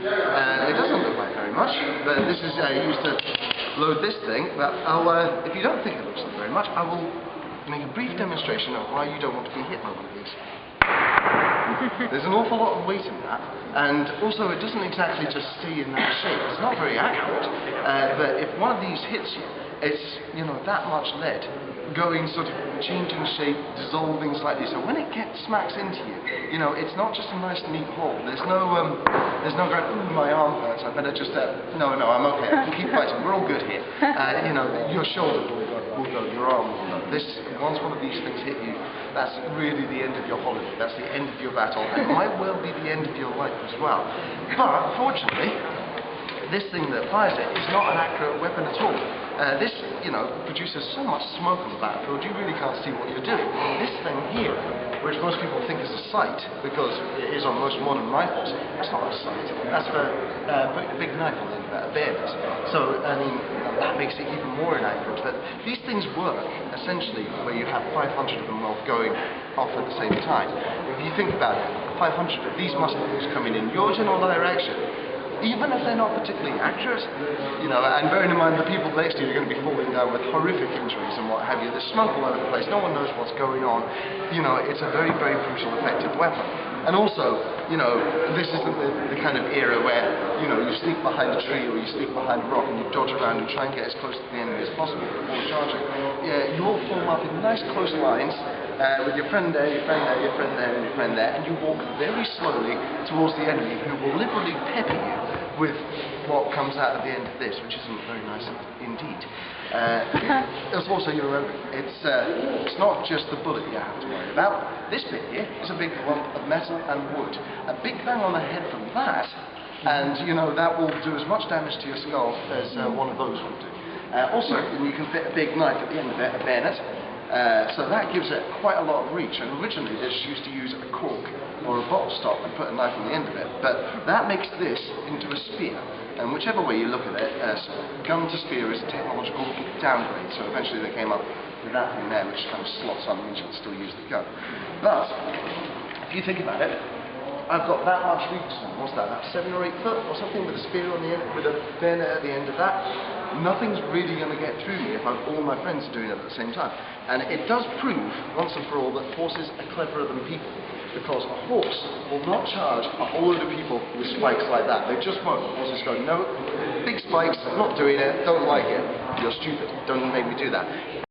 It doesn't look like very much, but this is used to load this thing. But if you don't think it looks like very much, I will make a brief demonstration of why you don't want to be hit by one of these. There's an awful lot of weight in that, and also it doesn't exactly just stay in that shape. It's not very accurate, but if one of these hits you, it's, you know, that much lead going sort of changing shape, dissolving slightly. So when it smacks into you, you know, it's not just a nice neat hole. There's no great, ooh, my arm hurts, I better just, no, I'm okay, I can keep fighting, we're all good here. You know, your shoulder will go, your arm will go. Once one of these things hit you, that's really the end of your holiday, that's the end of your battle, and it might well be the end of your life as well. But, fortunately, this thing that fires it is not an accurate weapon at all. This, you know, produces so much smoke on the battlefield, you really can't see what you're doing. This thing here, which most people think is a sight, because it is on most modern rifles, it's not a sight. That's for putting a big knife on the end of it, a bayonet. So, I mean, that makes it even more inaccurate. But these things work, essentially, where you have 500 of them going off at the same time. If you think about it, 500 of these muskets coming in your general direction, even if they're not particularly accurate, you know, and bearing in mind the people next to you are going to be falling down with horrific injuries and what have you, there's smoke all over the place, no one knows what's going on, you know, it's a very, very brutal, effective weapon. And also, you know, this isn't the kind of era where, you know, you sneak behind a tree or you sneak behind a rock and you dodge around and try and get as close to the enemy as possible before charging. Yeah, you all form up in nice close lines, with your friend there, your friend there, your friend there, and your friend there, and you walk very slowly towards the enemy, who will literally pepper you with what comes out of the end of this, which isn't very nice indeed. It's also, you remember, it's not just the bullet you have to worry about. This bit here is a big lump of metal and wood. A big bang on the head from that, and you know that will do as much damage to your skull as one of those would do. Also, you can fit a big knife at the end of it, a bayonet. So that gives it quite a lot of reach, and originally this used to use a cork or a bottle stop and put a knife on the end of it, but that makes this into a spear, and whichever way you look at it, gun to spear is a technological downgrade, so eventually they came up with that thing there which kind of slots on, means you can still use the gun. But, if you think about it, I've got that much reach now. What's that, about 7 or 8 foot or something, with a spear on the end, with a bayonet at the end of that? Nothing's really going to get through me if all my friends are doing it at the same time. And it does prove, once and for all, that horses are cleverer than people. Because a horse will not charge a whole load of people with spikes like that. They just won't. Horses go, no, big spikes, not doing it, don't like it. You're stupid, don't make me do that.